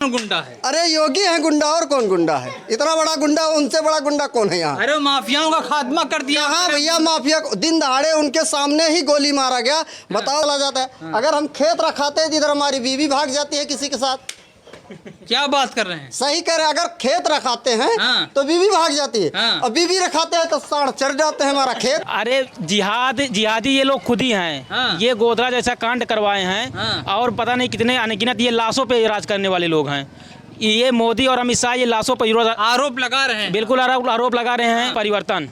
कौन गुंडा है? अरे योगी है गुंडा, और कौन गुंडा है? इतना बड़ा गुंडा, उनसे बड़ा गुंडा कौन है यहाँ? अरे माफियाओं का खात्मा कर दिया। हाँ भैया, माफिया दिन दहाड़े उनके सामने ही गोली मारा गया। बताओ चला जाता है। अगर हम खेत रखाते हैं जिधर हमारी बीवी भाग जाती है किसी के साथ। क्या बात कर रहे हैं? सही कह रहे हैं। अगर खेत रखाते हैं तो बीवी भाग जाती है, और बीवी रखाते हैं तो साढ़ चढ़ जाते हैं हमारा खेत। अरे जिहादी ये लोग खुद ही हैं। ये गोधरा जैसा कांड करवाए हैं, और पता नहीं कितने अनगिनत ये लाशों पे राज करने वाले लोग हैं। ये मोदी और अमित शाह ये लाशों पर आरोप लगा रहे हैं। बिल्कुल आरोप लगा रहे हैं। परिवर्तन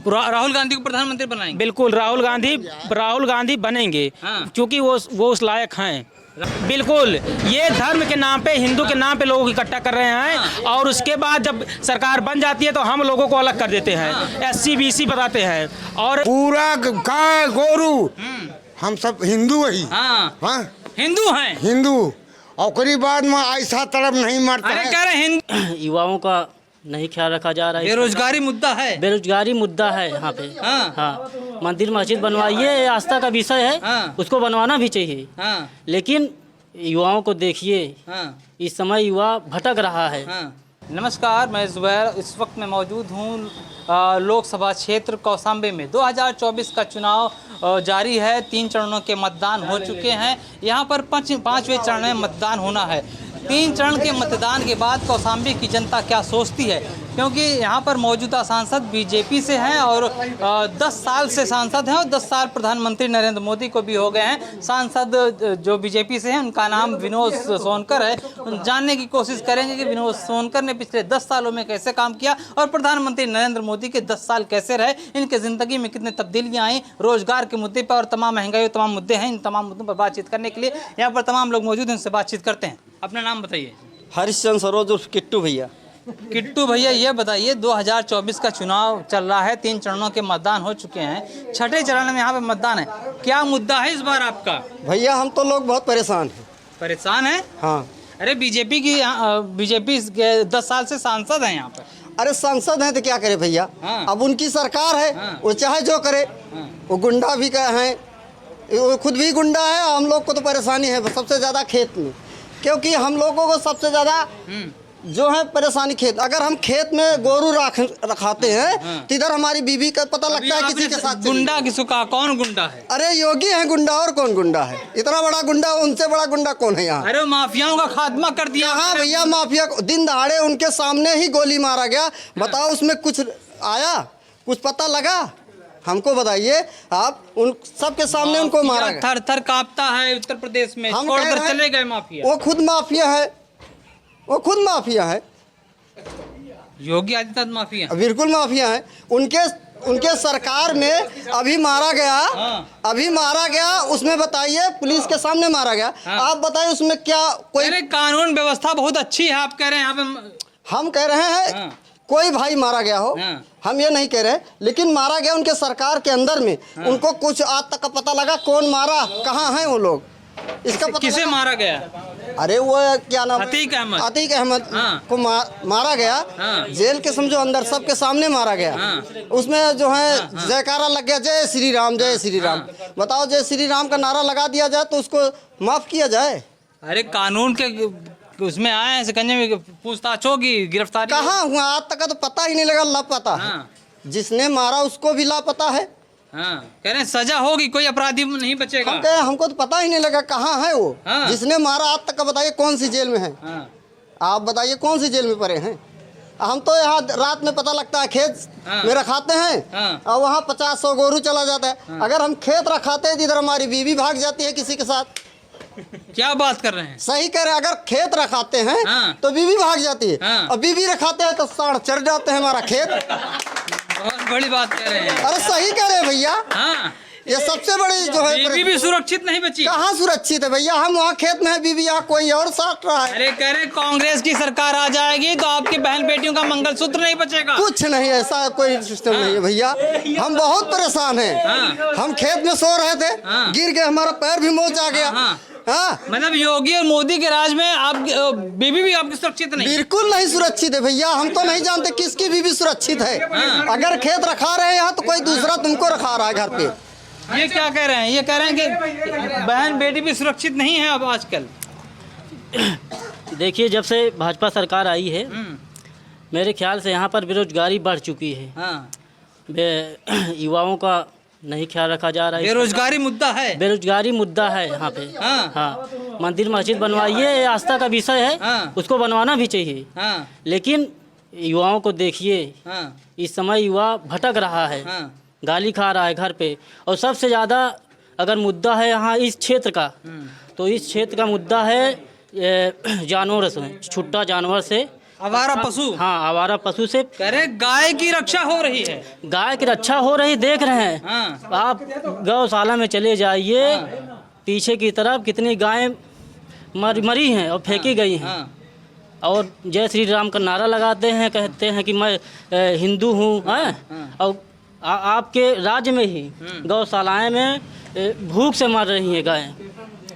राहुल गांधी को प्रधानमंत्री बनाएंगे। बिल्कुल राहुल गांधी बनेंगे, क्योंकि वो उस लायक हैं। बिल्कुल, ये धर्म के नाम पे, हिंदू के नाम पे लोगों को इकट्ठा कर रहे हैं, और उसके बाद जब सरकार बन जाती है तो हम लोगों को अलग कर देते हैं, SC BC बताते हैं। और पूरा गाय गोरू हम सब हिंदू ही। हाँ, हिंदू हैं। हिंदू और कई बाद में ऐसा तरफ नहीं मरता अरे है। कह रहे हिंदू। युवाओं का नहीं ख्याल रखा जा रहा है। बेरोजगारी मुद्दा है। बेरोजगारी मुद्दा है यहाँ पे। हाँ, मंदिर मस्जिद बनवाइए, आस्था का विषय है, उसको बनवाना भी चाहिए। लेकिन युवाओं को देखिए, इस समय युवा भटक रहा है। नमस्कार, मैं जुबैर इस वक्त मैं मौजूद हूँ लोकसभा क्षेत्र कौशाम्बी में। 2024 का चुनाव जारी है। 3 चरणों के मतदान हो चुके हैं। यहाँ पर 5वें चरण में मतदान होना है। 3 चरण के मतदान के बाद कौशाम्बी की जनता क्या सोचती है, क्योंकि यहाँ पर मौजूदा सांसद बीजेपी से हैं और 10 साल से सांसद हैं, और 10 साल प्रधानमंत्री नरेंद्र मोदी को भी हो गए हैं। सांसद जो बीजेपी से हैं उनका नाम विनोद सोनकर है। जानने की कोशिश करेंगे कि विनोद सोनकर ने पिछले 10 सालों में कैसे काम किया, और प्रधानमंत्री नरेंद्र मोदी के 10 साल कैसे रहे, इनके ज़िंदगी में कितनी तब्दीलियाँ आई, रोजगार के मुद्दे पर और तमाम महंगाई और तमाम मुद्दे हैं। इन तमाम मुद्दों पर बातचीत करने के लिए यहाँ पर तमाम लोग मौजूद हैं, उनसे बातचीत करते हैं। अपना नाम बताइए। हरिश्चंद्र सरोज उर्फ किट्टू भैया। किट्टू भैया, ये बताइए 2024 का चुनाव चल रहा है। 3 चरणों के मतदान हो चुके हैं। 6ठे चरण में यहाँ पे मतदान है। क्या मुद्दा है इस बार आपका? भैया हम तो लोग बहुत परेशान हैं। परेशान है? हाँ। अरे बीजेपी के 10 साल से सांसद हैं यहाँ पर। अरे सांसद हैं तो क्या करे भैया। अब उनकी सरकार है, वो चाहे जो करे। वो गुंडा भी हैं, वो खुद भी गुंडा है। हम लोग को तो परेशानी है सबसे ज़्यादा खेत में, क्योंकि हम लोगों को सबसे ज़्यादा जो है परेशानी खेत। अगर हम खेत में गोरू रखाते हैं तो इधर हमारी बीवी का पता लगता है किसी के साथ। गुंडा किसको कहा? कौन गुंडा है? अरे योगी है गुंडा, और कौन गुंडा है? इतना बड़ा गुंडा, उनसे बड़ा गुंडा कौन है यहाँ? अरे माफियाओं का खात्मा कर दिया। हाँ भैया, माफिया दिन दहाड़े उनके सामने ही गोली मारा गया। बताओ उसमें कुछ आया, कुछ पता लगा? हमको बताइए आप। उन सबके सामने उनको मारा गया। थर थर कांपता है उत्तर प्रदेश में। हम छोड़कर चले गए माफिया। वो खुद माफिया है, वो खुद माफिया है। योगी आदित्यनाथ माफिया? बिल्कुल माफिया है। उनके सरकार में अभी मारा गया। उसमें बताइए, पुलिस के सामने मारा गया। आप बताइए उसमें क्या कोई कानून व्यवस्था बहुत अच्छी है आप कह रहे हैं यहाँ पे। हम कह रहे हैं कोई भाई मारा गया हो, हम ये नहीं कह रहे, लेकिन मारा गया उनके सरकार के अंदर में। उनको कुछ आज तक का पता लगा कौन मारा, कहाँ हैं वो लोग, इसका पता किसे मारा गया? अरे वो क्या नाम, अतीक अहमद को मारा गया। जेल के समझो अंदर सबके सामने मारा गया। उसमें जो है जयकारा लग गया, जय श्री राम, जय श्री राम। बताओ, जय श्री राम का नारा लगा दिया जाए तो उसको माफ किया जाए? अरे कानून के उसमें आए हैं, शिकंजे में पूछताछ होगी, गिरफ्तारी कहाँ हुआ आज तक का तो पता ही नहीं लगा। लापता है। जिसने मारा उसको भी लापता है। कह रहे हैं सजा होगी, कोई अपराधी नहीं बचेगा। हम कहे हमको तो पता ही नहीं लगा कहाँ है वो। जिसने मारा आज तक का बताइए कौन सी जेल में है? आप बताइए कौन सी जेल में पड़े हैं? हम तो यहाँ रात में पता लगता है खेत में रखाते हैं, और वहाँ 50-100 गोरू चला जाता है। अगर हम खेत रखाते हैं जिधर हमारी बीवी भाग जाती है किसी के साथ। क्या बात कर रहे हैं? सही कह रहे हैं। अगर खेत रखाते हैं तो बीवी भाग जाती है, और बीवी रखाते हैं तो साढ़ चढ़ जाते हैं हमारा खेत। बहुत बड़ी बात कह रहे हैं। अरे सही कह रहे हैं भैया। ये सबसे बड़ी जो है, बीवी भी सुरक्षित नहीं बची। कहाँ सुरक्षित है भैया? हम वहाँ खेत में है, बीवी यहाँ कोई और साथ रहा है। अरे कह रहे कांग्रेस की सरकार आ जाएगी तो आपकी बहन बेटियों का मंगलसूत्र नहीं बचेगा। कुछ नहीं, ऐसा कोई सिस्टम नहीं है भैया। हम बहुत परेशान हैं। हम खेत में सो रहे थे, गिर गए, हमारा पैर भी मोच आ गया। मतलब योगी और मोदी के राज में आप बीवी भी आपकी सुरक्षित नहीं? बिल्कुल नहीं सुरक्षित है भैया। हम तो नहीं जानते किसकी बीवी सुरक्षित है। अगर खेत रखा रहे यहाँ तो कोई दूसरा तुमको रखा रहा है घर पे। ये क्या कह रहे हैं? ये कह रहे हैं कि बहन बेटी भी सुरक्षित नहीं है अब आजकल। देखिए, जब से भाजपा सरकार आई है, मेरे ख्याल से यहाँ पर बेरोजगारी बढ़ चुकी है। युवाओं का नहीं ख्याल रखा जा रहा है। बेरोजगारी मुद्दा है, बेरोजगारी मुद्दा है यहाँ पे। हाँ, मंदिर मस्जिद बनवाइए, आस्था का विषय है, उसको बनवाना भी चाहिए। लेकिन युवाओं को देखिए, इस समय युवा भटक रहा है, गाली खा रहा है घर पे। और सबसे ज़्यादा अगर मुद्दा है यहाँ इस क्षेत्र का, तो इस क्षेत्र का मुद्दा है जानवर से, छुट्टा जानवर से, आवारा पशु। हाँ, आवारा पशु से। कह रहे गाय की रक्षा हो रही है, गाय की रक्षा हो रही, देख रहे हैं। आप गौशाला में चले जाइए, पीछे की तरफ कितनी गायें मरी हैं और फेंकी गई हैं। और जय श्री राम का नारा लगाते हैं, कहते हैं कि मैं हिंदू हूँ। और आपके राज्य में ही गौशालाएं में भूख से मर रही हैं गायें।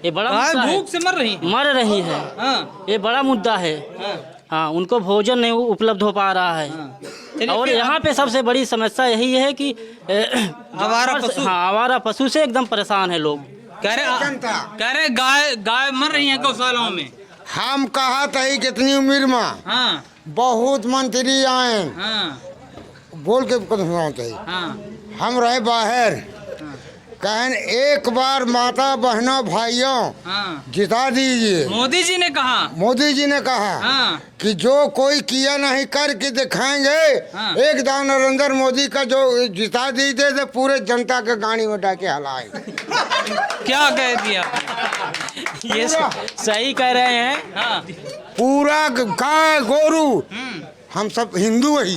ये बड़ा मुद्दा है। भूख से मर रही है। ये बड़ा मुद्दा है। हाँ, उनको भोजन नहीं उपलब्ध हो पा रहा है। और यहाँ पे सबसे बड़ी समस्या यही है कि आवारा पशु। हाँ, आवारा पशु से एकदम परेशान है लोग। कह रहे गाय मर रही है गौशालाओं में। हम कहा था कितनी उम्र में बहुत मंत्री आए, बोल के सुनाना चाहिए। हम रहे बाहर, कहन एक बार माता बहनों भाइयों जिता दीजिए। मोदी जी ने कहा कि जो कोई किया नहीं करके दिखाएंगे। एक दाव नरेंद्र मोदी का जो जिता दीजिए तो पूरे जनता के गाड़ी में डाके हलाएंगे। क्या कह दिया? ये सही कह रहे हैं। पूरा गाय गोरू हम सब हिंदू ही।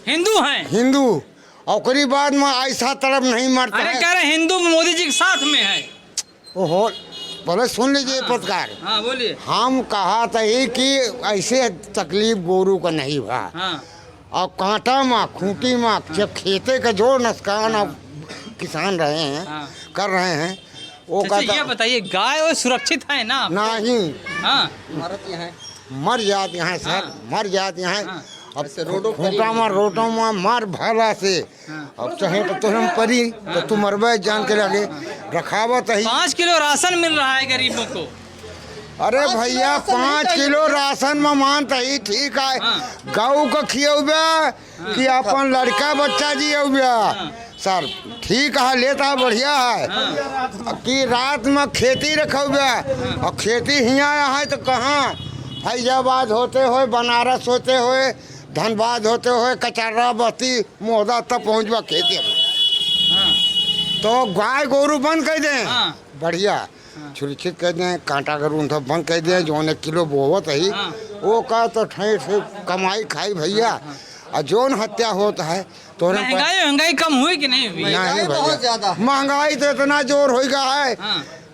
हिंदू हैं, हिंदू। और करी बाद में ऐसा तरफ नहीं मरता। अरे कह रहे हिंदू मोदी जी के साथ में है। ओहो, बोले सुन लीजिए पत्रकार। बोलिए। हम कहा था कि ऐसे तकलीफ गोरू का नहीं हुआ। और कांटा में खूंटी में जब खेते का जो नुकसान किसान रहे हैं कर रहे हैं, वो कहता। ये बताइए, गाय और सुरक्षित है ना? नहीं, मर जाते हैं सर, मर जाते हैं। अब रोटो में मार भला से। अब चाहे तो तुम परी तो तुम मरबे जान के लगे रखावत है। 5 किलो राशन मिल रहा है गरीबों को। अरे भैया 5 किलो राशन में मानता ही ठीक है। गऊ को खियौबे कि अपन लड़का बच्चा जियौबे सर ठीक है, लेता बढ़िया है। कि रात में खेती रखोबे और खेती हियाँ है तो कहाँ, फैजाबाद होते हुए, बनारस होते हुए, धनबाद होते हुए, कचर्रा बस्ती मोहदा तक पहुँचवा खेती में। तो गाय गोरू बंद कर दें, बढ़िया सुरक्षित कर दें। कांटा गरू सब बंद कर दें। जो 1 किलो बोवत है वो का तो ठेठ कमाई खाई भैया। और जोन हत्या होता है तो महंगाई कम हुई कि नहीं हुई? नहीं भैया, महंगाई तो इतना जोर हो गया है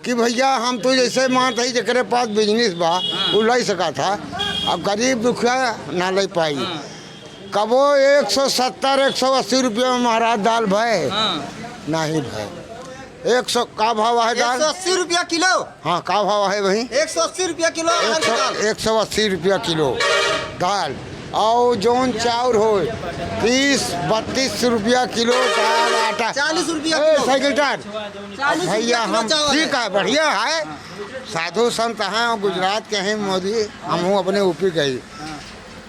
कि भैया हम तो जैसे मानते ही जकरे पास बिजनेस बा वो ले सका था। अब गरीब दुखिया ना ले पाई। कबो 170-180 रुपये में महाराज दाल भाई नहीं भाई। 100 का भाव है दाल? 180 रुपया किलो। हाँ, का भाव है वही? 180 रुपया किलो। 180 रुपया किलो दाल। और जोन चाउर हो 30-32 रुपया किलो दाल, आटा 40 रुपया साइकिल टार भैया। हम ठीक है, बढ़िया है। साधु संत हैं और गुजरात के हैं मोदी। हम अपने ऊपी गई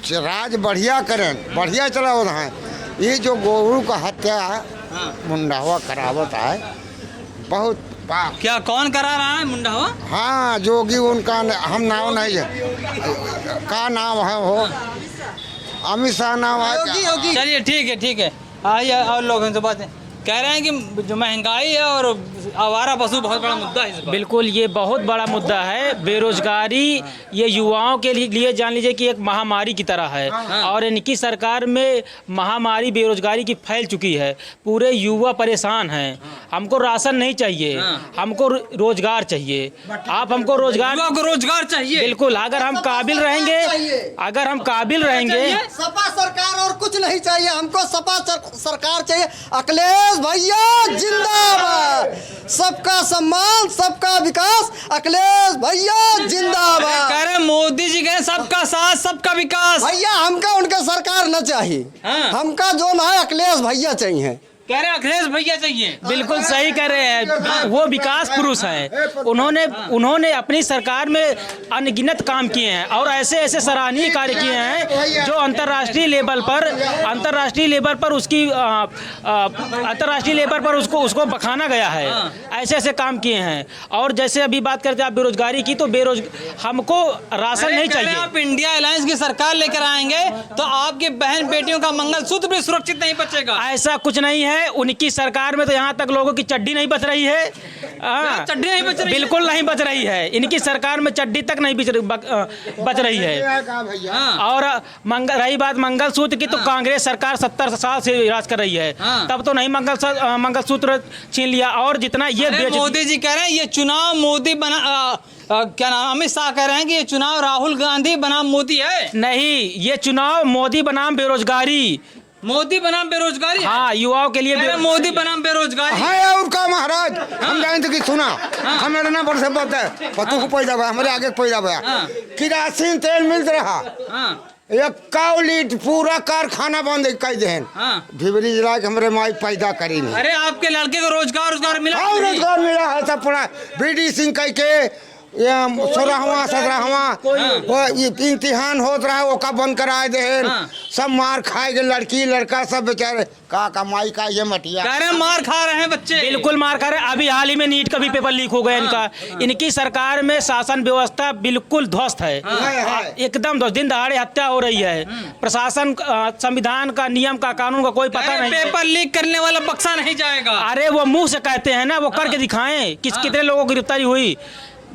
राज बढ़िया करें, बढ़िया चलाओ है। ये जो गोरू का हत्या मुंडावा करावत है बहुत। क्या कौन करा रहा है मुंडावा? हाँ, जोगी उनका हम नाम नहीं है, का नाम है वो अमित शाह नाम है। चलिए ठीक है। आइए और लोगों से बातें। कह रहे हैं कि जो महंगाई है और आवारा पशु बहुत बड़ा मुद्दा है इस बार। बिल्कुल, ये बहुत बड़ा मुद्दा है। बेरोजगारी ये युवाओं के लिए जान लीजिए कि एक महामारी की तरह है। और इनकी सरकार में महामारी बेरोजगारी की फैल चुकी है। पूरे युवा परेशान हैं। हमको राशन नहीं चाहिए, हमको रोजगार चाहिए। आप हमको रोजगार चाहिए। बिल्कुल, अगर हम काबिल रहेंगे, सपा सरकार और कुछ नहीं चाहिए। हमको सपा सरकार चाहिए। अखिलेश भैया जिंदाबाद, सबका सम्मान, सबका विकास। अखिलेश भैया जिंदाबाद। कह रहे मोदी जी कह सबका साथ सबका विकास। भैया हमका उनका सरकार न चाहिए। हमका जो ना है अखिलेश भैया चाहिए। कह रहे हैं अखिलेश भैया चाहिए। बिल्कुल सही कह रहे हैं, वो विकास पुरुष हैं। उन्होंने अपनी सरकार में अनगिनत काम किए हैं और ऐसे ऐसे सराहनीय कार्य किए हैं जो अंतर्राष्ट्रीय लेवल पर उसको बखाना गया है। ऐसे ऐसे काम किए हैं। और जैसे अभी बात करते हैं आप बेरोजगारी की, तो हमको राशन नहीं चाहिए। आप इंडिया अलायंस की सरकार लेकर आएंगे तो आपकी बहन बेटियों का मंगलसूत्र भी सुरक्षित नहीं बचेगा। ऐसा कुछ नहीं है। उनकी सरकार में तो यहाँ तक लोगों की चड्डी नहीं बच रही है। चड्डी नहीं बच रही, बिल्कुल नहीं बच रही है। इनकी सरकार में चड्डी तक नहीं बच रही है। और रही बात मंगलसूत्र की, तो कांग्रेस सरकार 70 साल से राज कर रही है, तब तो नहीं मंगलसूत्र छीन लिया। और जितना ये मोदी जी कह रहे हैं ये चुनाव मोदी बना क्या नाम, अमित शाह कह रहे हैं कि ये चुनाव राहुल गांधी बनाम मोदी है। नहीं, ये चुनाव मोदी बनाम बेरोजगारी। मोदी बनाम बेरोजगारी। हाँ, युवाओं के लिए मोदी बनाम बेरोजगारी है। और का महाराज हम जानते कि सुना हमारे ना बरसे पता है पतों को पैदा हुआ, हमारे आगे पैदा हुआ किरासिन तेल मिल रहा, एक काउ लीट पूरा कारखाना बंद कर दे। भिवरी जिला के हमारे माई पैदा करी नहीं। अरे आपके लड़के को रोजगार मिला, रोजगार मिला है सब पूरा। बीडी सिंह कह के 16वां 17वां इम्तिहान होत रहा, वो का बंद कराए दे। सब मार खाए गए, लड़की लड़का सब बेचारे का माई का ये मटिया कह रहे हैं मार खा रहे हैं बच्चे। बिल्कुल मार खा रहे हैं। अभी हाल ही में नीट का भी पेपर लीक हो गया इनका। इनकी सरकार में शासन व्यवस्था बिल्कुल ध्वस्त है, एकदम ध्वस्त। दिन दहाड़े हत्या हो रही है। प्रशासन, संविधान का, नियम का, कानून का कोई पता नहीं। पेपर लीक करने वाला बक्सा नहीं जाएगा। अरे वो मुंह से कहते हैं ना, वो करके दिखाएं कितने लोगों की गिरफ्तारी हुई।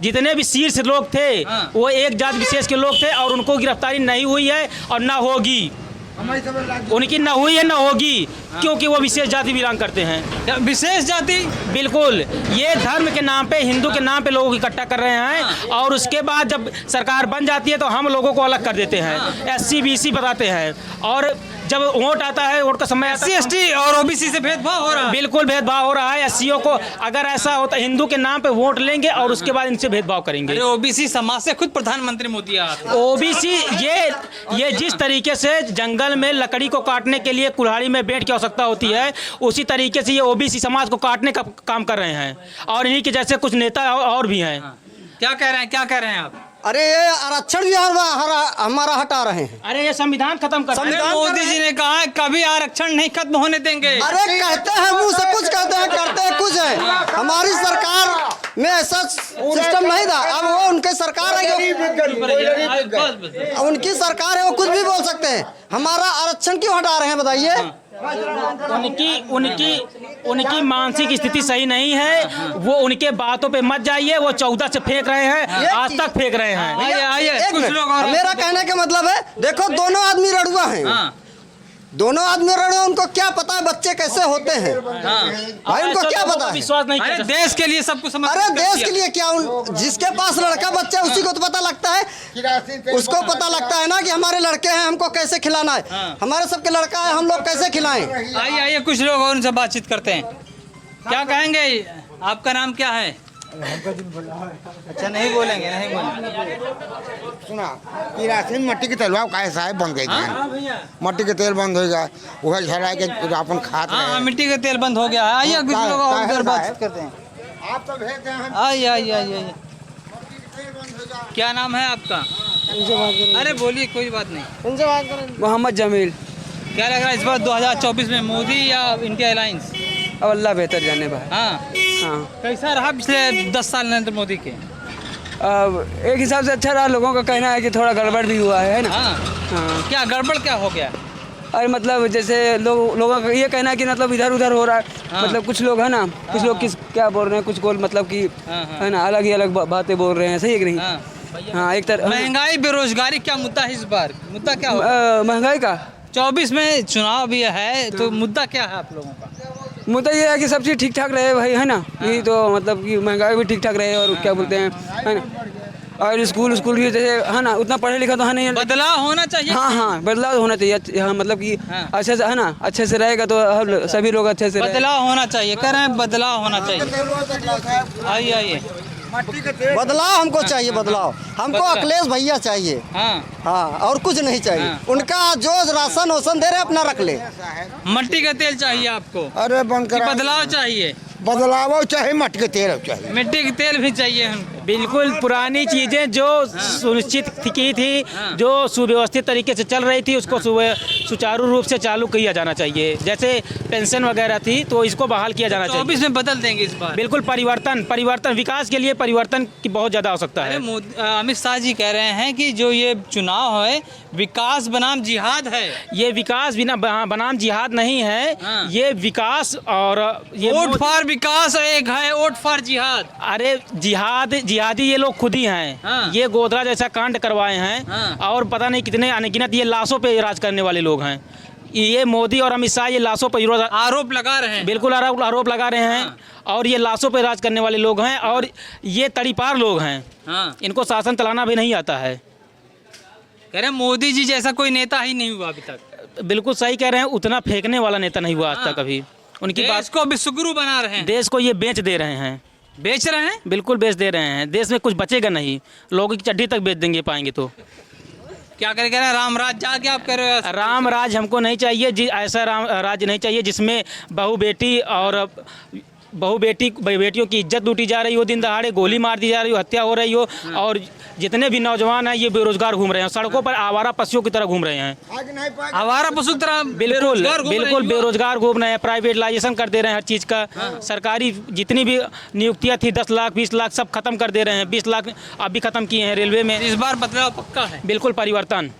जितने भी शीर्ष लोग थे वो एक जात विशेष के लोग थे और उनको गिरफ्तारी नहीं हुई है और ना होगी। उनकी ना हुई है ना होगी, क्योंकि वो विशेष जाति बिलोंग करते हैं। विशेष जाति बिल्कुल। ये धर्म के नाम पे, हिंदू के नाम पे लोगों को इकट्ठा कर रहे हैं और उसके बाद जब सरकार बन जाती है तो हम लोगों को अलग कर देते हैं, SC BC बताते हैं। और जब वोट आता है, वोट का समय SC ST और OBC से भेदभाव हो रहा है। बिल्कुल भेदभाव हो रहा है। SCO को अगर ऐसा होता, हिंदू के नाम पे वोट लेंगे और उसके बाद इनसे भेदभाव करेंगे। OBC समाज से खुद प्रधानमंत्री मोदी आते हैं। OBC ये जिस तरीके से जंगल में लकड़ी को काटने के लिए कुल्हाड़ी में बेंट की आवश्यकता होती है, उसी तरीके से ये OBC समाज को काटने का काम कर रहे हैं। और इन्हीं के जैसे कुछ नेता और भी हैं। क्या कह रहे हैं आप? अरे ये आरक्षण भी हमारा हटा रहे हैं। अरे ये संविधान खत्म कर रहे हैं। मोदी जी ने कहा है कभी आरक्षण नहीं खत्म होने देंगे। अरे कहते हैं मुंह से कुछ कहते हैं, करते हैं कुछ है। हमारी सरकार में ऐसा सिस्टम नहीं था। अब वो उनकी सरकार है, उनकी सरकार है, वो कुछ भी बोल सकते हैं। हमारा आरक्षण क्यों हटा रहे हैं बताइए? उनकी मानसिक स्थिति सही नहीं है। वो उनके बातों पे मत जाइए। वो 14 से फेंक रहे हैं, आज तक फेंक रहे हैं। आइए मेरा कहने का मतलब है, देखो दोनों आदमी रड़ुआ हैं। दोनों आदमी रड़े, उनको क्या पता है बच्चे कैसे होते हैं? भाई उनको क्या पता है? विश्वास नहीं। अरे देश के लिए सब कुछ समझ। अरे देश के लिए क्या, जिसके पास लड़का बच्चा है उसी को तो पता लगता है। उसको पता लगता है ना कि हमारे लड़के हैं, हमको कैसे खिलाना है। हमारे सबके लड़का है, हम लोग कैसे खिलाएं? आइए कुछ लोग और उनसे बातचीत करते हैं। क्या कहेंगे? आपका नाम क्या है? अच्छा नहीं बोलेंगे। सुना किरासिन मट्टी के तेलवा कैसा है बंद गई, मट्टी के तेल बंद हो गया, वह झरा के अपन खाते हैं। मिट्टी का तेल बंद हो गया है। आइए कुछ लोग और बात करते हैं। आप तो भेजते हैं। आइए। क्या नाम है आपका? अरे बोलिए, कोई बात नहीं। मोहम्मद जमील। क्या लग रहा है इस बार 2024 में मोदी या इंडिया अलायंस? अब अल्लाह बेहतर जाने भाई। हाँ। कैसा रहा पिछले 10 साल नरेंद्र मोदी के? अब एक हिसाब से अच्छा रहा। लोगों का कहना है कि थोड़ा गड़बड़ भी हुआ है ना। हाँ। क्या गड़बड़ क्या हो गया? और मतलब जैसे लोगों का ये कहना है कि मतलब इधर उधर हो रहा है। मतलब कुछ लोग है ना, कुछ लोग क्या बोल रहे हैं, कुछ को मतलब कि है ना अलग ही अलग बातें बोल रहे हैं। सही है कि नहीं? हाँ, एक तरह महंगाई बेरोजगारी क्या मुद्दा है इस बार? मुद्दा क्या होगा? महंगाई का 24 में चुनाव भी है तो मुद्दा क्या है आप लोगों का? मुद्दा ये है कि सब चीज़ ठीक ठाक रहे भाई, है ना। यही तो मतलब कि महंगाई भी ठीक ठाक रहे और क्या बोलते हैं, है ना। और स्कूल भी जैसे है ना, उतना पढ़े लिखा तो है नहीं। बदलाव होना चाहिए। हाँ, बदलाव होना चाहिए। हाँ, मतलब कि अच्छे से है ना, अच्छे से रहेगा तो सभी लोग अच्छे से बदलाव होना चाहिए। कह रहे हैं बदलाव होना चाहिए। आइए बदलाव हमको चाहिए, बदलाव हमको अखिलेश भैया चाहिए। हाँ, और कुछ नहीं चाहिए। उनका जो राशन वासन दे रहे अपना रख ले। मट्टी का तेल चाहिए आपको? अरे बंद कि करा, बदलाव चाहिए? बदलाव चाहिए, मट्टी के तेल चाहिए। मिट्टी के तेल भी चाहिए हमको। बिल्कुल पुरानी चीजें जो सुनिश्चित की थी, जो सुव्यवस्थित तरीके से चल रही थी, उसको सुचारू रूप से चालू किया जाना चाहिए। जैसे पेंशन वगैरह थी तो इसको बहाल किया जाना चाहिए। 24 में बदल देंगे इस बार? बिल्कुल परिवर्तन विकास के लिए परिवर्तन की बहुत ज्यादा आवश्यकता है। अमित शाह जी कह रहे हैं कि जो ये चुनाव है विकास बनाम जिहाद है। ये विकास बनाम जिहाद नहीं है, ये विकास और ये वोट फॉर विकास एक है, वोट फॉर जिहाद। अरे जिहादी ये लोग खुद ही हैं। ये गोधरा जैसा कांड करवाए हैं और पता नहीं कितने अनगिनत ये लाशों पे राज करने वाले लोग हैं। ये मोदी और अमित शाह ये लाशों पर आरोप लगा रहे हैं। बिल्कुल आरोप लगा रहे हैं और ये लाशों पे राज करने वाले लोग हैं और ये तड़ीपार लोग हैं। इनको शासन चलाना भी नहीं आता है। कह रहे हैं मोदी जी जैसा कोई नेता ही नहीं हुआ अभी तक। बिल्कुल सही कह रहे हैं, उतना फेंकने वाला नेता नहीं हुआ आज तक अभी। उनकी बात को विश्वगुरु बना रहे हैं। देश को ये बेच दे रहे हैं। बेच रहे हैं? बिल्कुल बेच दे रहे हैं। देश में कुछ बचेगा नहीं, लोगों की चड्डी तक बेच देंगे पाएंगे तो। क्या करें? कह रहे हैं राम राज जाके आप कह रहे हो? राम राज हमको नहीं चाहिए, ऐसा राम राज नहीं चाहिए जिसमें बेटियों की इज्जत लूटी जा रही हो, दिन दहाड़े गोली मार दी जा रही हो, हत्या हो रही हो और जितने भी नौजवान हैं ये बेरोजगार घूम रहे हैं, सड़कों पर आवारा पशुओं की तरह घूम रहे हैं। आवारा पशु की तरह बिल्कुल बेरोजगार घूम रहे हैं। प्राइवेटाइजेशन कर दे रहे हैं हर चीज़ का। सरकारी जितनी भी नियुक्तियाँ थी 10 लाख 20 लाख सब खत्म कर दे रहे हैं। 20 लाख अभी खत्म किए हैं रेलवे में। इस बार बदलाव पक्का है? बिल्कुल परिवर्तन।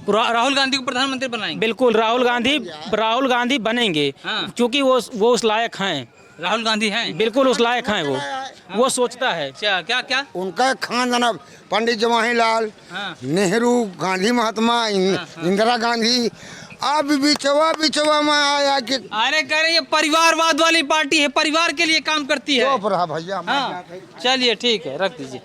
राहुल गांधी को प्रधानमंत्री बनाएंगे? बिल्कुल राहुल गांधी बनेंगे क्योंकि वो उस लायक हैं। राहुल गांधी हैं? बिल्कुल उस लायक हैं वो सोचता है। क्या उनका खानदान पंडित जवाहरलाल नेहरू, गांधी महात्मा, इंदिरा गांधी, अब बिचवा में आया कि अरे कह रहे ये परिवारवाद वाली पार्टी है, परिवार के लिए काम करती है। भैया। चलिए ठीक है, रख दीजिए।